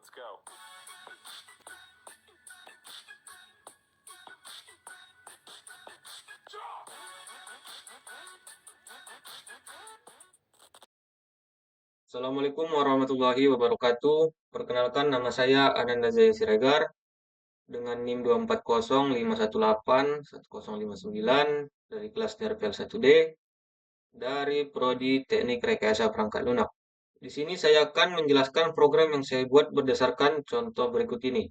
Let's go. Assalamualaikum warahmatullahi wabarakatuh. Perkenalkan, nama saya Ananda Jaya Siregar dengan NIM 24051811059 dari kelas TRPL 1D dari Prodi Teknik Rekayasa Perangkat Lunak. Di sini saya akan menjelaskan program yang saya buat berdasarkan contoh berikut ini.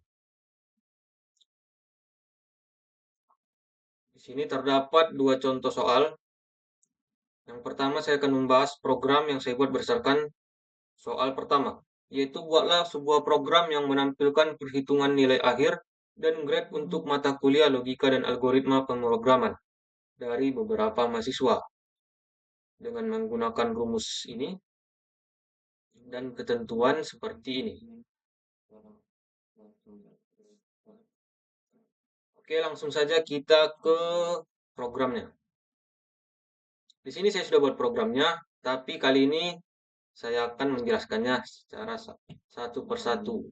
Di sini terdapat dua contoh soal. Yang pertama saya akan membahas program yang saya buat berdasarkan soal pertama, yaitu buatlah sebuah program yang menampilkan perhitungan nilai akhir dan grade untuk mata kuliah logika dan algoritma pemrograman dari beberapa mahasiswa dengan menggunakan rumus ini dan ketentuan seperti ini. Oke, langsung saja kita ke programnya. Di sini saya sudah buat programnya, tapi kali ini saya akan menjelaskannya secara satu persatu.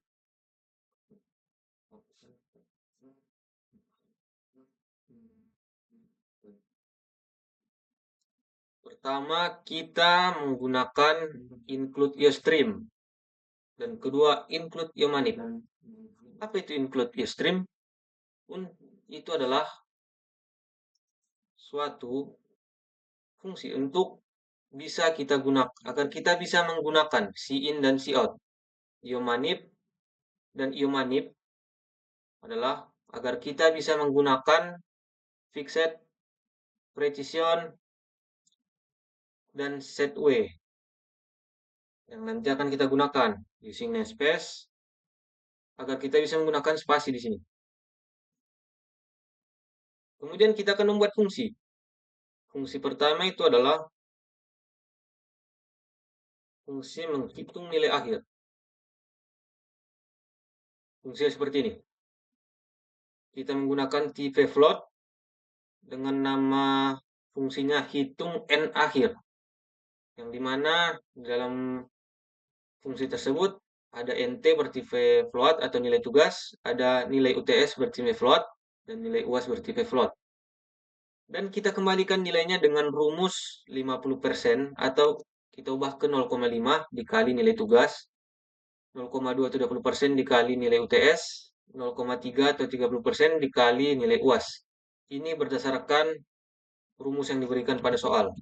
Pertama, kita menggunakan include stream dan kedua include manip. Apa itu include stream? Itu adalah suatu fungsi untuk bisa kita gunakan agar kita bisa menggunakan in dan out. Iomanip dan iomanip adalah agar kita bisa menggunakan fixed, precision, dan set way yang nanti akan kita gunakan using namespace agar kita bisa menggunakan spasi di sini. Kemudian kita akan membuat fungsi. Fungsi pertama itu adalah fungsi menghitung nilai akhir. Fungsinya seperti ini. Kita menggunakan type float dengan nama fungsinya hitung n akhir. Yang dimana dalam fungsi tersebut ada nt bertipe float atau nilai tugas, ada nilai UTS bertipe float, dan nilai UAS bertipe float. Dan kita kembalikan nilainya dengan rumus 50% atau kita ubah ke 0,5 dikali nilai tugas, 0,2 atau 20% dikali nilai UTS, 0,3 atau 30% dikali nilai UAS. Ini berdasarkan rumus yang diberikan pada soal.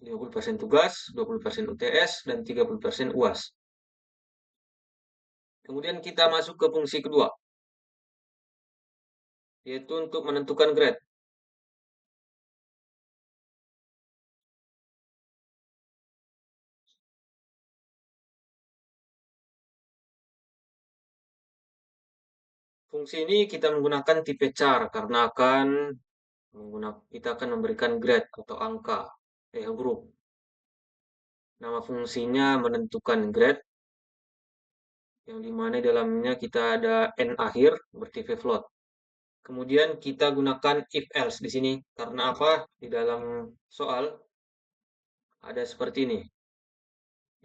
50% tugas, 20% UTS, dan 30% UAS. Kemudian kita masuk ke fungsi kedua, yaitu untuk menentukan grade. Fungsi ini kita menggunakan tipe char karena kita akan memberikan grade atau angka, huruf. Nama fungsinya menentukan grade, yang dimana dalamnya kita ada n akhir bertipe float. Kemudian kita gunakan if else di sini karena apa? Di dalam soal ada seperti ini.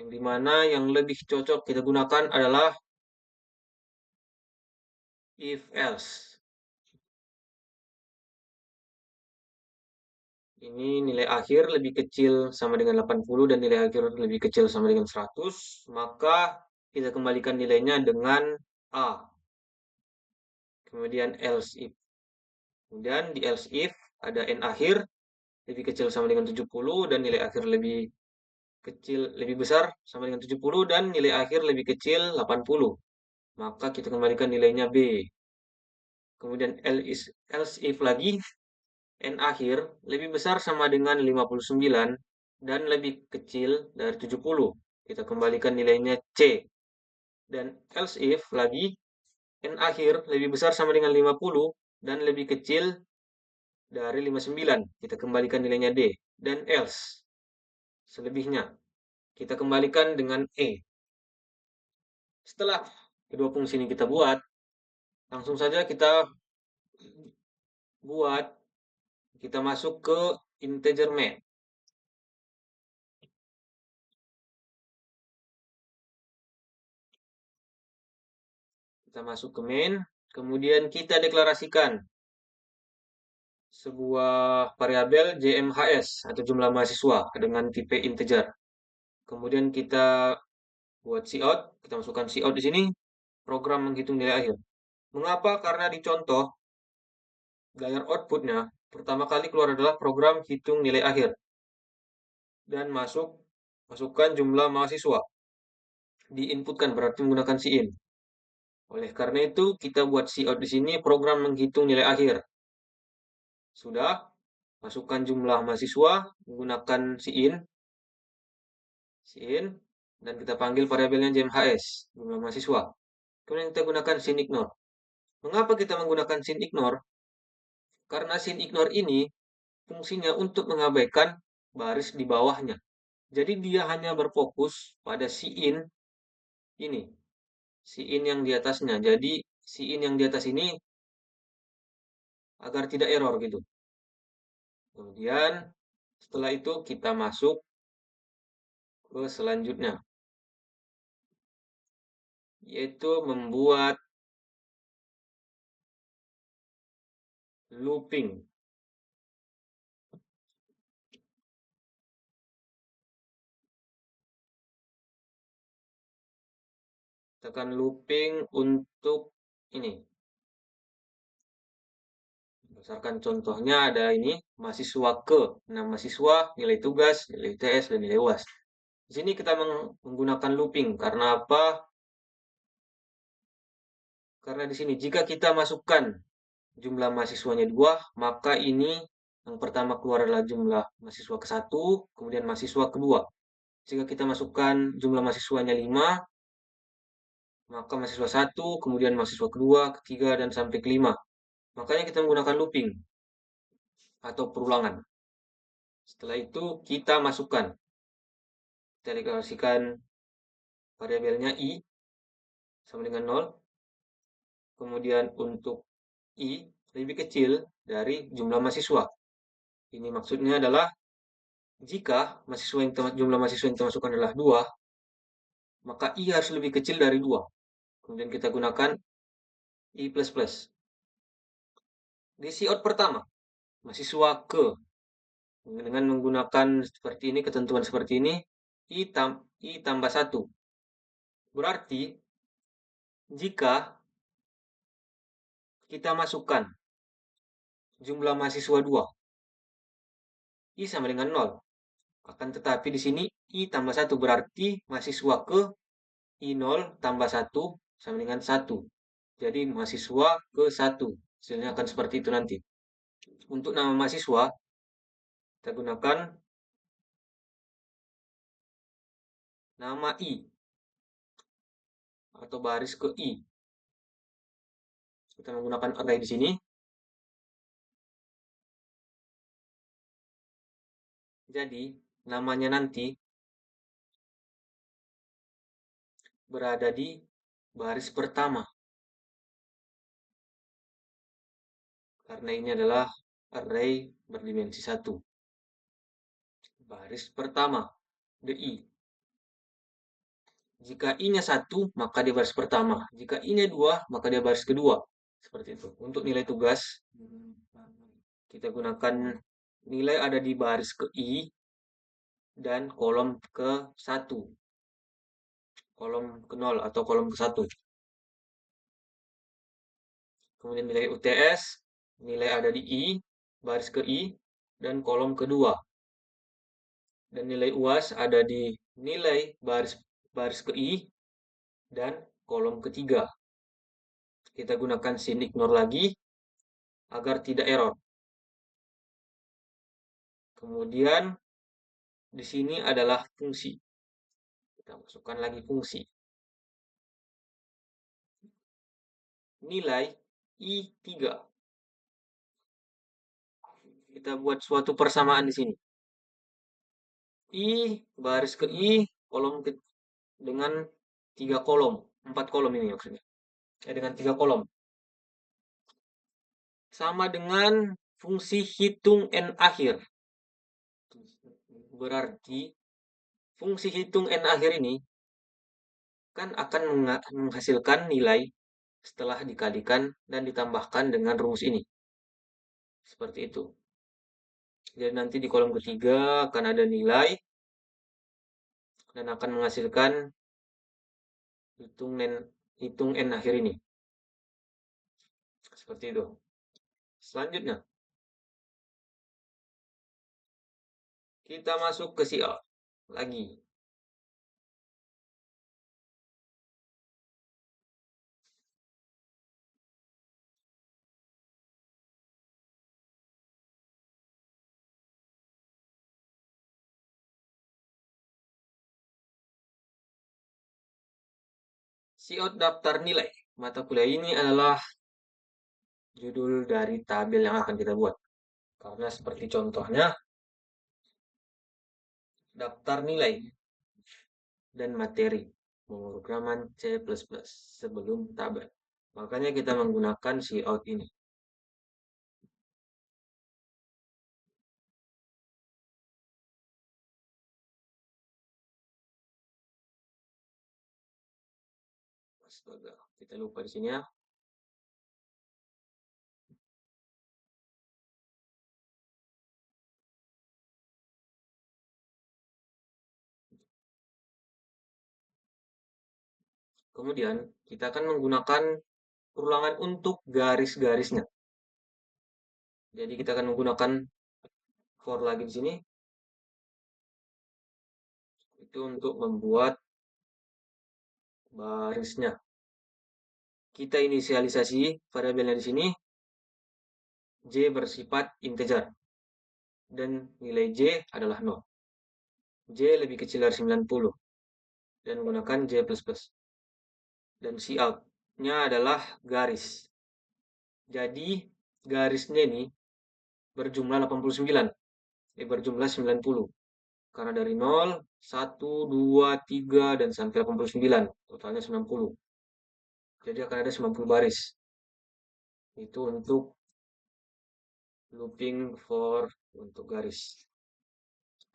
Yang dimana yang lebih cocok kita gunakan adalah if else. Ini nilai akhir lebih kecil sama dengan 80 dan nilai akhir lebih kecil sama dengan 100, maka kita kembalikan nilainya dengan A. Kemudian else if. Kemudian di else if ada n akhir lebih kecil sama dengan 70 dan nilai akhir lebih besar sama dengan 70 dan nilai akhir lebih kecil 80. Maka kita kembalikan nilainya B. Kemudian else if lagi n akhir lebih besar sama dengan 59 dan lebih kecil dari 70. Kita kembalikan nilainya C. Dan else if lagi n akhir lebih besar sama dengan 50 dan lebih kecil dari 59. Kita kembalikan nilainya D. Dan else selebihnya kita kembalikan dengan E. Setelah kedua fungsi ini kita buat, langsung saja kita masuk ke integer math. Kita masuk ke main, kemudian kita deklarasikan sebuah variabel JMHS atau jumlah mahasiswa dengan tipe integer. Kemudian kita buat cout, kita masukkan cout di sini, program menghitung nilai akhir. Mengapa? Karena di contoh layar outputnya, pertama kali keluar adalah program hitung nilai akhir dan masukkan jumlah mahasiswa. Diinputkan berarti menggunakan cin. Oleh karena itu, kita buat cout di sini program menghitung nilai akhir. Sudah, masukkan jumlah mahasiswa menggunakan cin, dan kita panggil variabelnya JMHS, jumlah mahasiswa. Kemudian kita gunakan sin ignore. Mengapa kita menggunakan sin ignore? Karena sin ignore ini fungsinya untuk mengabaikan baris di bawahnya. Jadi dia hanya berfokus pada ini, sin yang di atasnya. Jadi sin yang di atas ini agar tidak error gitu. Kemudian setelah itu kita masuk ke selanjutnya, yaitu membuat looping. Tekan looping untuk ini. Berdasarkan contohnya ada ini, mahasiswa ke, nama mahasiswa, nilai tugas, nilai UTS, dan nilai UAS. Di sini kita menggunakan looping. Karena apa? Karena di sini jika kita masukkan jumlah mahasiswanya 2, maka ini yang pertama keluar adalah jumlah mahasiswa ke-1, kemudian mahasiswa kedua. Jika kita masukkan jumlah mahasiswanya 5, maka mahasiswa 1, kemudian mahasiswa kedua, ketiga, dan sampai ke-5. Makanya kita menggunakan looping atau perulangan. Setelah itu kita masukkan. Kita deklarasikan variabelnya i sama dengan 0. Kemudian untuk i lebih kecil dari jumlah mahasiswa. Ini maksudnya adalah jika jumlah mahasiswa yang kita masukkan adalah 2, maka i harus lebih kecil dari 2. Kemudian kita gunakan i++. Di cout pertama, mahasiswa ke, dengan menggunakan seperti ini, ketentuan seperti ini, i tambah 1. Berarti jika kita masukkan jumlah mahasiswa 2, i sama dengan 0. Akan tetapi di sini i tambah 1 berarti mahasiswa ke i0 tambah 1 sama dengan 1. Jadi mahasiswa ke 1. Hasilnya akan seperti itu nanti. Untuk nama mahasiswa, kita gunakan nama i atau baris ke i. Kita menggunakan array di sini. Jadi namanya nanti berada di baris pertama. Karena ini adalah array berdimensi 1. Baris pertama, the i. Jika i-nya 1, maka dia baris pertama. Jika i-nya 2, maka dia baris kedua. Seperti itu. Untuk nilai tugas, kita gunakan nilai ada di baris ke i dan kolom ke 1. Kolom ke 0 atau kolom ke 1. Kemudian nilai UTS, nilai ada di i, baris ke i, dan kolom kedua. Dan nilai UAS ada di nilai baris ke i dan kolom ketiga. Kita gunakan sin ignore lagi agar tidak error. Kemudian di sini adalah fungsi. Kita masukkan lagi fungsi. Nilai i3. Kita buat suatu persamaan di sini. I baris ke i kolom dengan 3 kolom, 4 kolom ini maksudnya. Dengan 3 kolom. Sama dengan fungsi hitung n akhir. Berarti fungsi hitung n akhir ini kan akan menghasilkan nilai setelah dikalikan dan ditambahkan dengan rumus ini. Seperti itu. Jadi nanti di kolom ketiga akan ada nilai dan akan menghasilkan hitung N akhir ini. Seperti itu. Selanjutnya, kita masuk ke Cout lagi. Cout daftar nilai. Mata kuliah ini adalah judul dari tabel yang akan kita buat. Karena seperti contohnya, daftar nilai dan materi pemrograman C++ sebelum tabel. Makanya kita menggunakan Cout ini. Astaga, kita lupa di sini ya. Kemudian kita akan menggunakan ulangan untuk garis-garisnya. Jadi kita akan menggunakan for lagi di sini itu untuk membuat barisnya. Kita inisialisasi variabelnya di sini J bersifat integer dan nilai J adalah 0. J lebih kecil dari 90 dan gunakan J++. Dan Cout-nya adalah garis. Jadi garisnya ini berjumlah 89, berjumlah 90. Karena dari 0, 1, 2, 3, dan sampai 89. Totalnya 90. Jadi akan ada 90 baris. Itu untuk looping for untuk garis.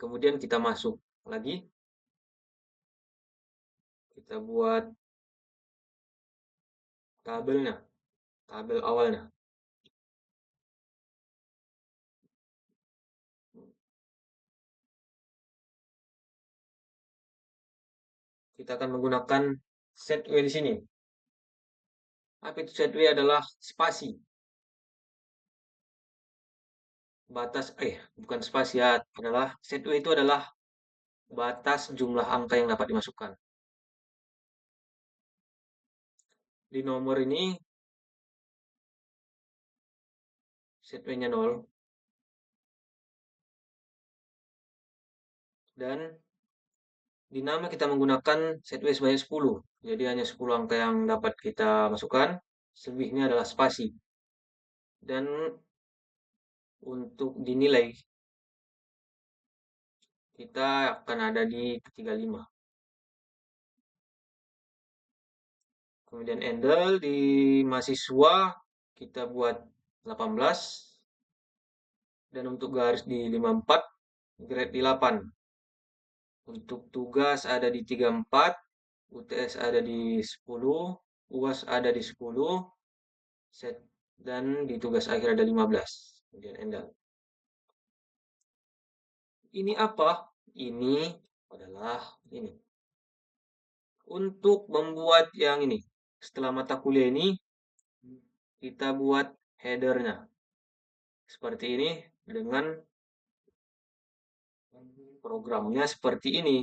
Kemudian kita masuk lagi. Kita buat tabelnya. Tabel awalnya. Kita akan menggunakan set W di sini. Apa itu set W adalah spasi. Batas, bukan spasi ya. Adalah set W itu adalah batas jumlah angka yang dapat dimasukkan. Di nomor ini set W-nya 0 dan di nama kita menggunakan set W sebanyak 10. Jadi hanya 10 angka yang dapat kita masukkan, selebihnya adalah spasi. Dan untuk dinilai kita akan ada di ketiga 5. Kemudian handle di mahasiswa kita buat 18 dan untuk garis di 54, grade di 8. Untuk tugas ada di 34, UTS ada di 10, UAS ada di 10, set dan di tugas akhir ada 15. Kemudian handle. Ini apa? Ini adalah ini. Untuk membuat yang ini, setelah mata kuliah ini, kita buat headernya. Seperti ini dengan programnya seperti ini.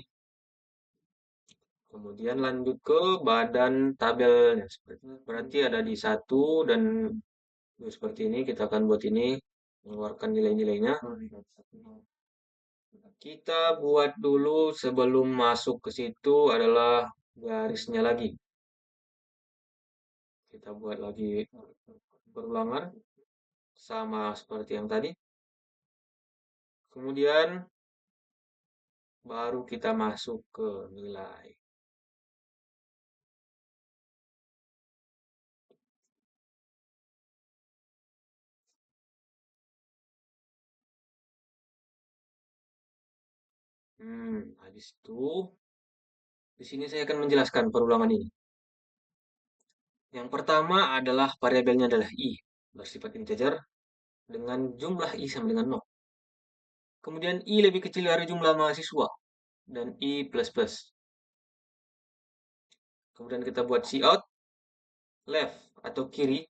Kemudian lanjut ke badan tabelnya. Berarti ada di 1 dan seperti ini. Kita akan buat ini, mengeluarkan nilai-nilainya. Kita buat dulu sebelum masuk ke situ adalah garisnya lagi. Kita buat lagi berulangan sama seperti yang tadi. Kemudian baru kita masuk ke nilai. Habis itu di sini saya akan menjelaskan perulangan ini. Yang pertama adalah variabelnya adalah i, bersifat integer dengan jumlah i sama dengan 0. Kemudian i lebih kecil dari jumlah mahasiswa dan i plus plus. Kemudian kita buat cout left atau kiri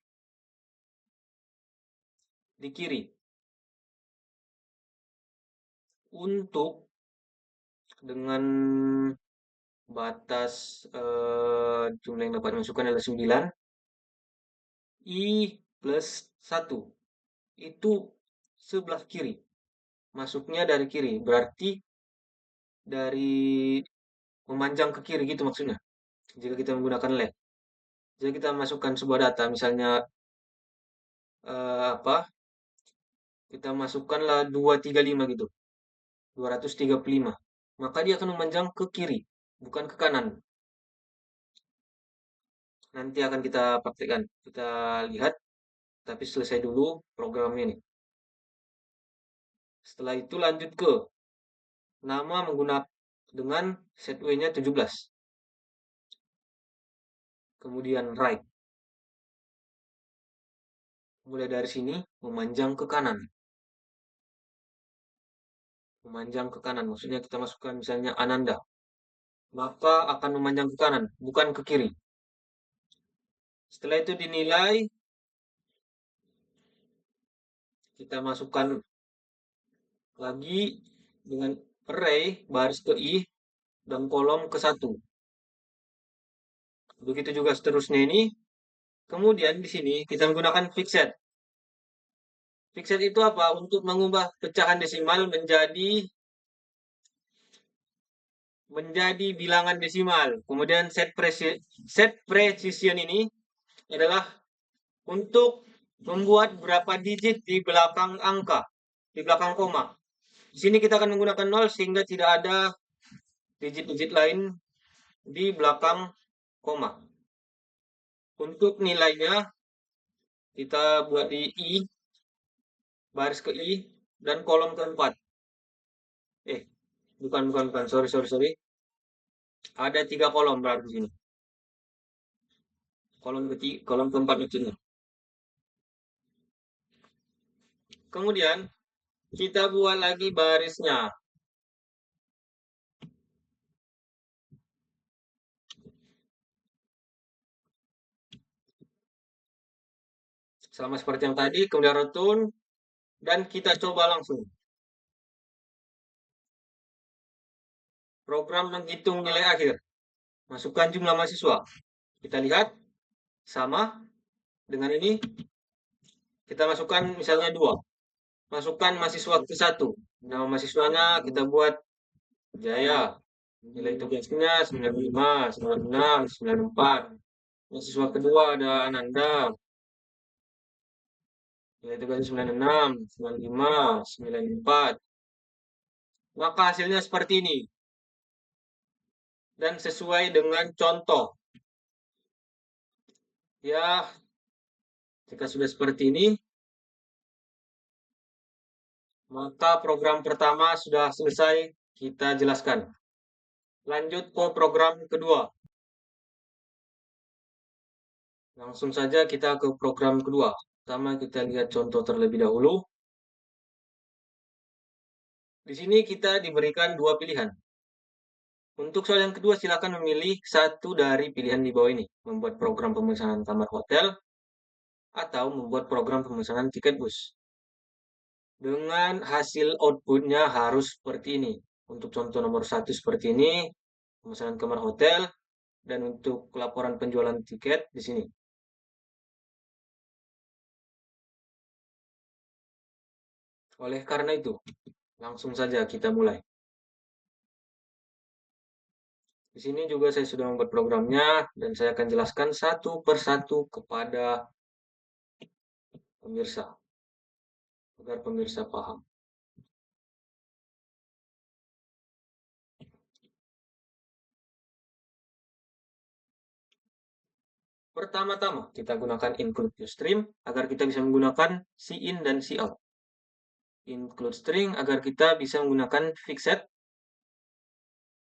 di kiri untuk dengan batas jumlah yang dapat dimasukkan adalah 9 i plus 1 itu sebelah kiri, masuknya dari kiri, berarti dari memanjang ke kiri gitu maksudnya jika kita menggunakan left. Jadi kita masukkan sebuah data misalnya apa, kita masukkanlah 235 gitu, 235, maka dia akan memanjang ke kiri bukan ke kanan. Nanti akan kita praktekkan, kita lihat, tapi selesai dulu programnya nih. Setelah itu lanjut ke nama menggunakan dengan setway-nya 17. Kemudian right. Mulai dari sini memanjang ke kanan. Memanjang ke kanan, maksudnya kita masukkan misalnya Ananda. Maka akan memanjang ke kanan, bukan ke kiri. Setelah itu dinilai, kita masukkan lagi dengan array baris ke i dan kolom ke 1. Begitu juga seterusnya ini. Kemudian di sini kita menggunakan fixed. Fixed itu apa? Untuk mengubah pecahan desimal menjadi bilangan desimal. Kemudian set precision ini adalah untuk membuat berapa digit di belakang angka, di belakang koma. Di sini kita akan menggunakan 0 sehingga tidak ada digit-digit lain di belakang koma. Untuk nilainya kita buat di i, baris ke i, dan kolom keempat. Bukan. Sorry. Ada 3 kolom berarti di sini. Kolom keempat maksudnya. Kemudian kita buat lagi barisnya. Sama seperti yang tadi, kemudian return, dan kita coba langsung. Program menghitung nilai akhir. Masukkan jumlah mahasiswa. Kita lihat, sama dengan ini. Kita masukkan misalnya 2. Masukkan mahasiswa ke 1. Nama mahasiswanya kita buat Jaya. Nilai tugasnya 95, 96, 94. Mahasiswa kedua ada Ananda. Nilai tugasnya 96, 95, 94. Maka hasilnya seperti ini. Dan sesuai dengan contoh. Ya, jika sudah seperti ini, maka program pertama sudah selesai kita jelaskan. Lanjut ke program kedua. Langsung saja kita ke program kedua. Pertama kita lihat contoh terlebih dahulu. Di sini kita diberikan 2 pilihan. Untuk soal yang kedua silakan memilih satu dari pilihan di bawah ini. Membuat program pemesanan kamar hotel atau membuat program pemesanan tiket bus. Dengan hasil outputnya harus seperti ini. Untuk contoh nomor 1 seperti ini, pemesanan kamar hotel, dan untuk laporan penjualan tiket di sini. Oleh karena itu, langsung saja kita mulai. Di sini juga saya sudah membuat programnya dan saya akan jelaskan satu persatu kepada pemirsa agar pemirsa paham. Pertama-tama kita gunakan include string agar kita bisa menggunakan cin dan cout. Include string agar kita bisa menggunakan fixed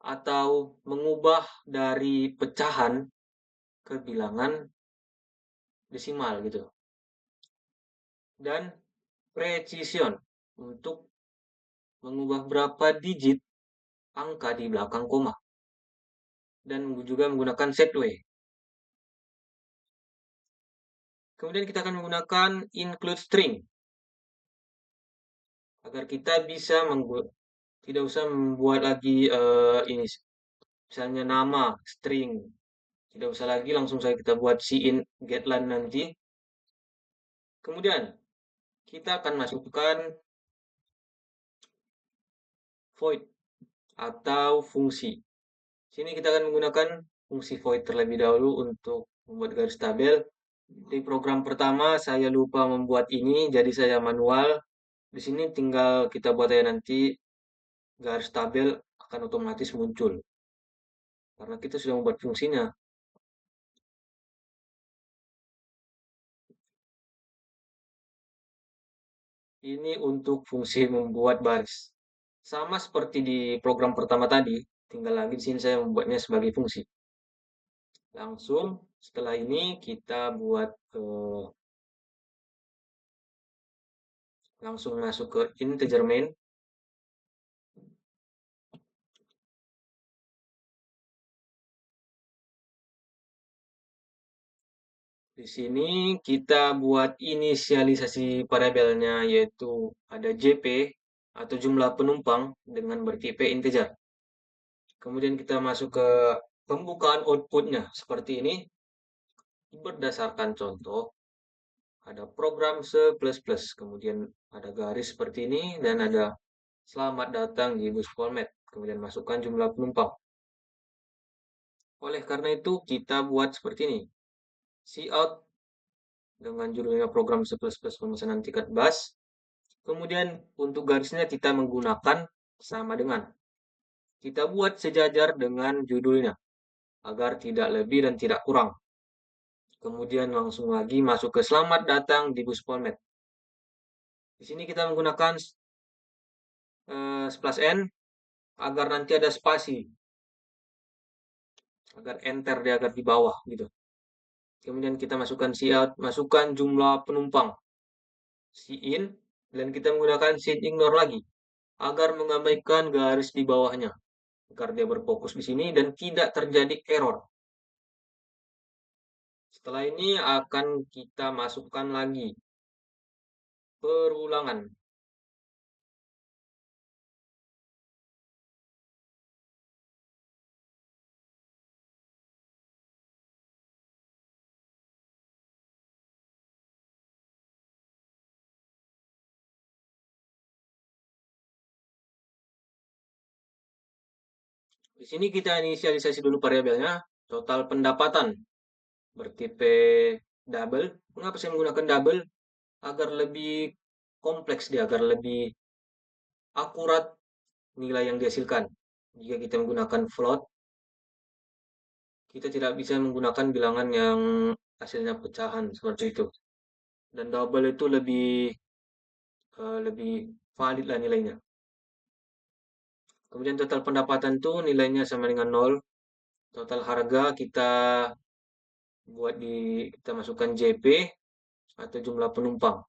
atau mengubah dari pecahan ke bilangan desimal gitu. Dan precision untuk mengubah berapa digit angka di belakang koma. Dan juga menggunakan setway. Kemudian kita akan menggunakan include string agar kita bisa tidak usah membuat lagi ini misalnya nama string, tidak usah lagi langsung saja kita buat cin getline nanti. Kemudian kita akan masukkan void atau fungsi. Sini kita akan menggunakan fungsi void terlebih dahulu untuk membuat garis tabel. Di program pertama saya lupa membuat ini, jadi saya manual. Di sini tinggal kita buat aja nanti garis tabel akan otomatis muncul karena kita sudah membuat fungsinya. Ini untuk fungsi membuat baris. Sama seperti di program pertama tadi, tinggal lagi di sini saya membuatnya sebagai fungsi. Langsung setelah ini kita buat langsung masuk ke integer main. Di sini kita buat inisialisasi variabelnya yaitu ada JP atau jumlah penumpang dengan bertipe integer. Kemudian kita masuk ke pembukaan outputnya seperti ini. Berdasarkan contoh, ada program C++, kemudian ada garis seperti ini, dan ada selamat datang di bus Polmed. Kemudian masukkan jumlah penumpang. Oleh karena itu, kita buat seperti ini. Cout dengan judulnya program C++ pemesanan tiket bus. Kemudian untuk garisnya kita menggunakan sama dengan. Kita buat sejajar dengan judulnya, agar tidak lebih dan tidak kurang. Kemudian langsung lagi masuk ke selamat datang di bus Polmed. Di sini kita menggunakan /n agar nanti ada spasi, agar enter dia agar di bawah gitu. Kemudian kita masukkan cout, masukkan jumlah penumpang cin, dan kita menggunakan sin ignore lagi agar mengabaikan garis di bawahnya agar dia berfokus di sini dan tidak terjadi error. Setelah ini akan kita masukkan lagi perulangan. Di sini kita inisialisasi dulu variabelnya, total pendapatan bertipe double. Mengapa saya menggunakan double? Agar lebih kompleks dia, agar lebih akurat nilai yang dihasilkan. Jika kita menggunakan float, kita tidak bisa menggunakan bilangan yang hasilnya pecahan seperti itu. Dan double itu lebih valid lah nilainya. Kemudian total pendapatan itu nilainya sama dengan 0. Total harga kita masukkan JP atau jumlah penumpang.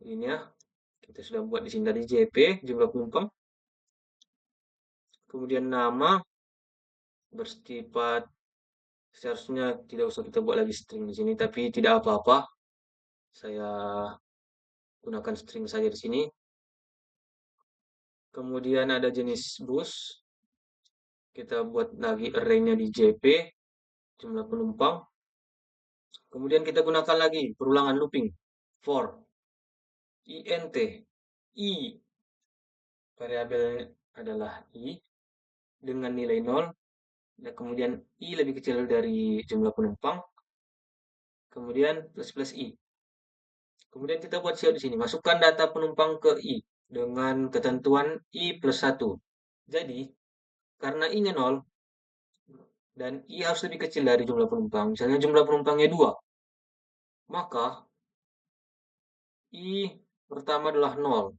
Ini ya, kita sudah buat di sini dari JP jumlah penumpang. Kemudian nama bersifat seharusnya tidak usah kita buat lagi string di sini, tapi tidak apa-apa. Saya gunakan string saja di sini. Kemudian ada jenis bus. Kita buat lagi array-nya di JP, jumlah penumpang. Kemudian kita gunakan lagi perulangan looping for int i, variabel adalah i dengan nilai 0, dan kemudian i lebih kecil dari jumlah penumpang, kemudian plus i. Kemudian kita buat siap di sini, masukkan data penumpang ke i dengan ketentuan i plus 1. Jadi, karena i-nya 0 dan i harus lebih kecil dari jumlah penumpang, misalnya jumlah penumpangnya 2, maka i pertama adalah 0.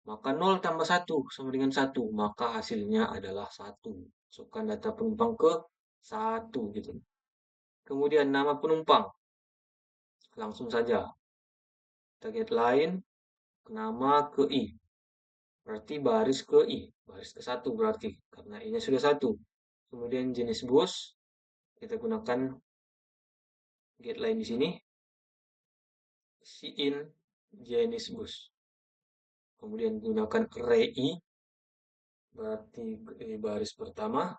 Maka 0 tambah 1 sama dengan 1, maka hasilnya adalah 1. Masukkan data penumpang ke 1 gitu. Kemudian nama penumpang. Langsung saja. Kita get line, nama ke I. Berarti baris ke I. Baris ke satu berarti. Karena I-nya sudah satu. Kemudian jenis bus. Kita gunakan get line di sini. In jenis bus. Kemudian gunakan array I. Berarti baris pertama.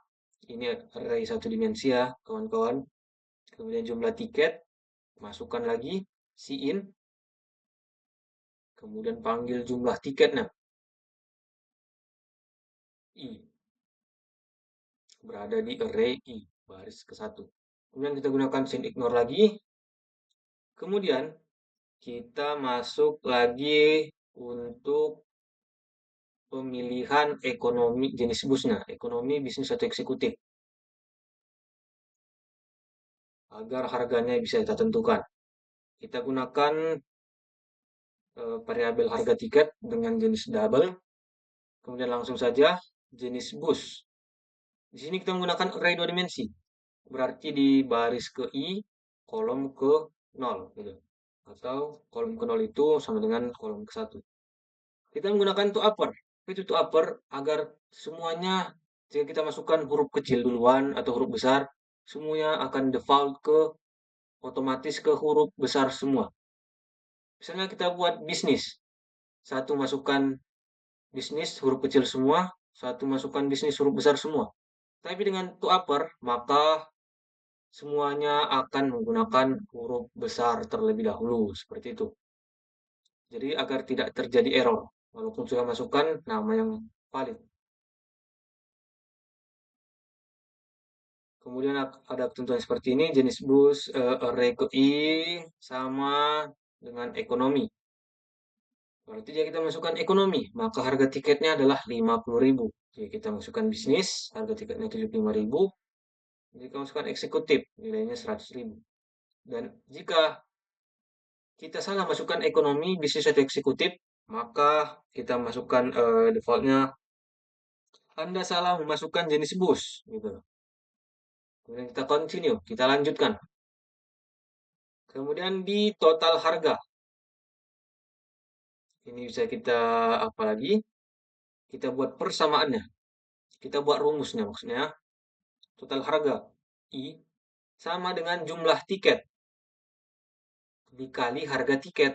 Ini array satu dimensi ya, kawan-kawan. Kemudian jumlah tiket. Masukkan lagi in. Kemudian panggil jumlah tiketnya. I. Berada di array I. Baris ke satu. Kemudian kita gunakan sin ignore lagi. Kemudian kita masuk lagi untuk pemilihan ekonomi jenis busnya, ekonomi, bisnis, atau eksekutif, agar harganya bisa kita tentukan. Kita gunakan variabel harga tiket dengan jenis double. Kemudian langsung saja jenis bus. Di sini kita menggunakan array dua dimensi. Berarti di baris ke I, kolom ke 0. Gitu. Atau kolom ke 0 itu sama dengan kolom ke 1. Kita menggunakan to upper. Itu to upper agar semuanya jika kita masukkan huruf kecil duluan atau huruf besar, semuanya akan default ke otomatis ke huruf besar semua. Misalnya kita buat bisnis. Satu masukkan bisnis huruf kecil semua, satu masukkan bisnis huruf besar semua. Tapi dengan to upper, maka semuanya akan menggunakan huruf besar terlebih dahulu, seperti itu. Jadi agar tidak terjadi error, walaupun sudah masukkan nama yang valid. Kemudian ada ketentuan seperti ini, jenis bus, array ke I, sama dengan ekonomi. Berarti jika kita masukkan ekonomi, maka harga tiketnya adalah 50.000. Jika kita masukkan bisnis, harga tiketnya 75.000. Jika masukkan eksekutif, nilainya 100.000. Dan jika kita salah masukkan ekonomi, bisnis, atau eksekutif, maka kita masukkan defaultnya Anda salah memasukkan jenis bus. Gitu. Kemudian kita continue, kita lanjutkan. Kemudian di total harga. Ini bisa kita apa lagi? Kita buat persamaannya. Kita buat rumusnya maksudnya. Total harga I sama dengan jumlah tiket dikali harga tiket.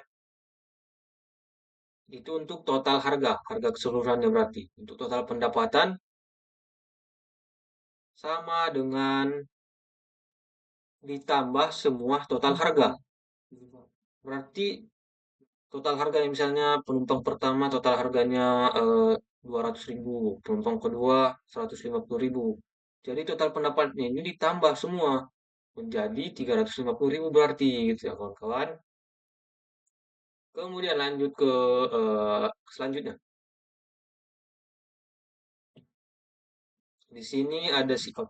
Itu untuk total harga, harga keseluruhannya berarti. Untuk total pendapatan sama dengan ditambah semua total harga. Berarti total harganya misalnya penumpang pertama total harganya 200.000, penumpang kedua 150.000. Jadi total pendapatnya ini ditambah semua menjadi 350.000 berarti gitu ya kawan-kawan. Kemudian lanjut ke selanjutnya. Di sini ada sifat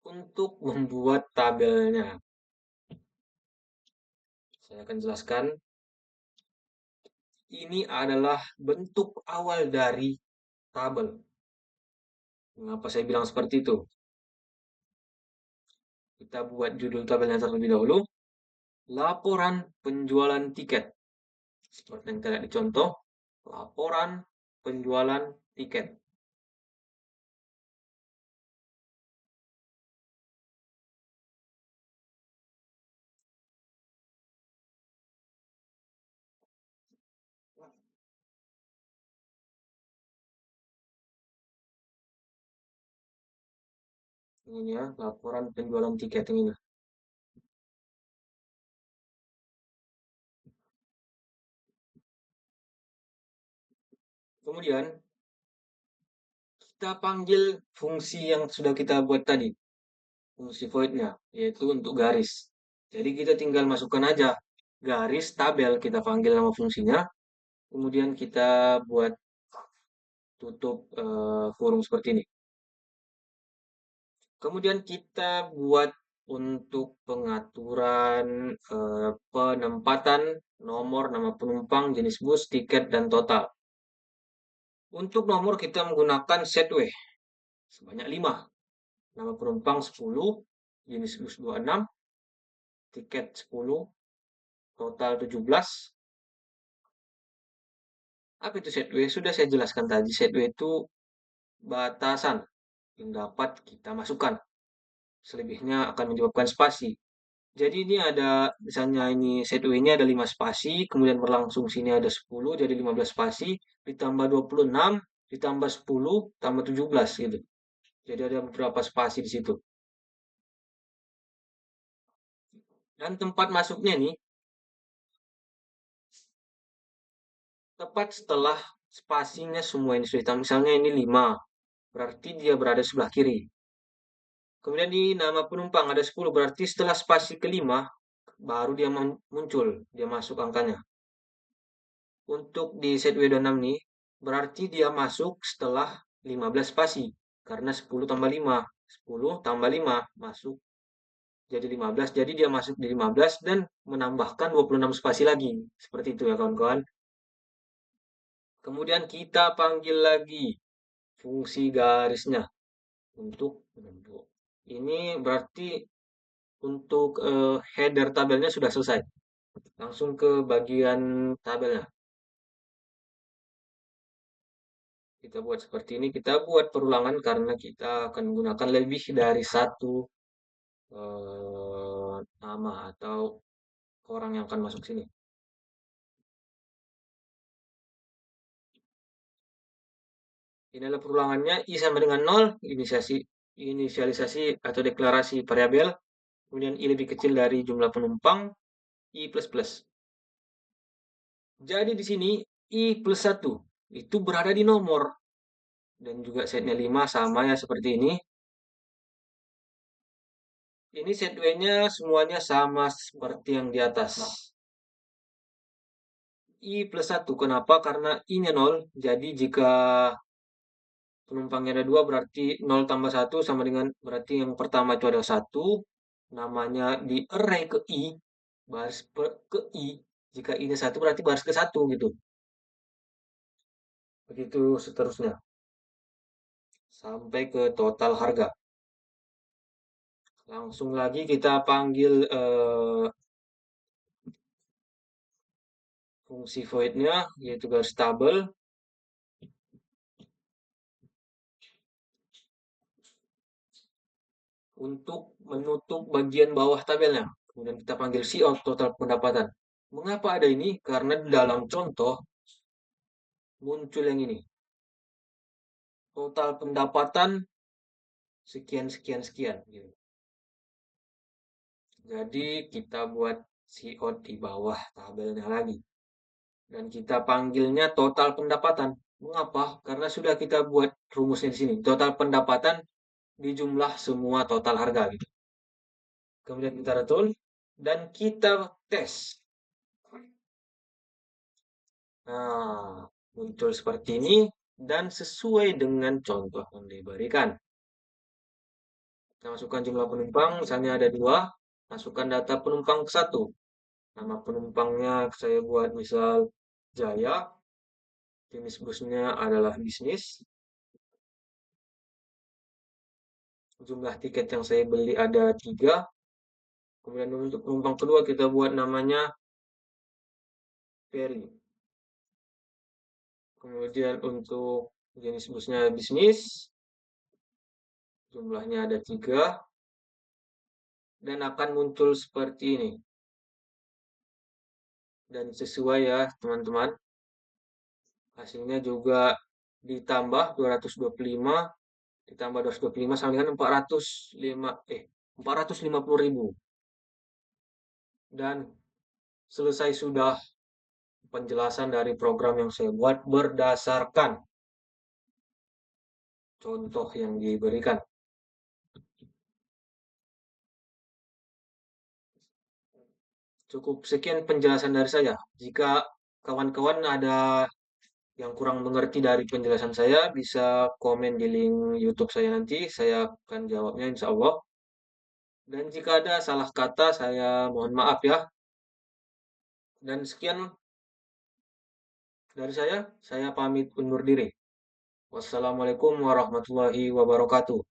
untuk membuat tabelnya. Saya akan jelaskan. Ini adalah bentuk awal dari tabel. Mengapa saya bilang seperti itu? Kita buat judul tabelnya terlebih dahulu. Laporan penjualan tiket. Seperti yang kita lihat di contoh. Laporan penjualan tiket. Ini ya, laporan penjualan tiket ini. Kemudian, kita panggil fungsi yang sudah kita buat tadi. Fungsi void-nya, yaitu untuk garis. Jadi kita tinggal masukkan aja garis tabel, kita panggil nama fungsinya. Kemudian kita buat tutup kurung seperti ini. Kemudian kita buat untuk pengaturan penempatan nomor nama penumpang, jenis bus, tiket, dan total. Untuk nomor kita menggunakan setway sebanyak 5. Nama penumpang 10, jenis bus 26, tiket 10, total 17. Apa itu set W? Sudah saya jelaskan tadi, set W itu batasan yang dapat kita masukkan. Selebihnya akan menyebabkan spasi. Jadi ini ada, misalnya ini set W ini ada 5 spasi, kemudian berlangsung sini ada 10, jadi 15 spasi, ditambah 26, ditambah 10, tambah 17 gitu. Jadi ada beberapa spasi di situ. Dan tempat masuknya nih, tepat setelah spasinya semua ini sudah ditambah. Misalnya ini 5, berarti dia berada sebelah kiri. Kemudian di nama penumpang ada 10, berarti setelah spasi kelima, baru dia muncul, dia masuk angkanya. Untuk di set W26 nih, berarti dia masuk setelah 15 spasi. Karena 10 tambah 5, 10 tambah 5, masuk jadi 15. Jadi dia masuk di 15 dan menambahkan 26 spasi lagi. Seperti itu ya kawan-kawan. Kemudian kita panggil lagi fungsi garisnya untuk bentuk. Ini berarti untuk header tabelnya sudah selesai. Langsung ke bagian tabelnya. Kita buat seperti ini. Kita buat perulangan karena kita akan menggunakan lebih dari satu nama atau orang yang akan masuk sini. Ini adalah perulangannya I sama dengan 0, inisialisasi atau deklarasi variabel, kemudian I lebih kecil dari jumlah penumpang, I plus plus. Jadi di sini I plus 1 itu berada di nomor. Dan juga setnya 5 sama ya seperti ini. Ini set W-nya semuanya sama seperti yang di atas. I plus 1. Kenapa? Karena I-nya 0. Jadi jika penumpangnya ada 2 berarti 0 tambah 1 sama dengan berarti yang pertama itu ada 1. Namanya di array ke I. Baris ke I. Jika I-nya 1 berarti baris ke 1 gitu. Begitu seterusnya. Sampai ke total harga. Langsung lagi kita panggil fungsi void-nya yaitu garis tabel untuk menutup bagian bawah tabelnya. Kemudian kita panggil cout total pendapatan. Mengapa ada ini? Karena dalam contoh muncul yang ini. Total pendapatan sekian sekian sekian gitu. Jadi kita buat cout di bawah tabelnya lagi. Dan kita panggilnya total pendapatan. Mengapa? Karena sudah kita buat rumusnya di sini. Total pendapatan dijumlah semua total harga gitu. Kemudian kita return dan kita tes. Nah, muncul seperti ini dan sesuai dengan contoh yang diberikan. Kita masukkan jumlah penumpang, misalnya ada 2, masukkan data penumpang ke 1. Nama penumpangnya saya buat misal Jaya, jenis busnya adalah bisnis, jumlah tiket yang saya beli ada 3. Kemudian untuk penumpang kedua kita buat namanya Ferry. Kemudian untuk jenis busnya bisnis, jumlahnya ada 3. Dan akan muncul seperti ini. Dan sesuai ya teman-teman. Hasilnya juga ditambah 225 ditambah 225 sama dengan 450.000. Dan selesai sudah penjelasan dari program yang saya buat berdasarkan contoh yang diberikan. Cukup sekian penjelasan dari saya. Jika kawan-kawan ada yang kurang mengerti dari penjelasan saya, bisa komen di link YouTube saya nanti. Saya akan jawabnya insya Allah. Dan jika ada salah kata, saya mohon maaf ya. Dan sekian dari saya pamit undur diri. Wassalamualaikum warahmatullahi wabarakatuh.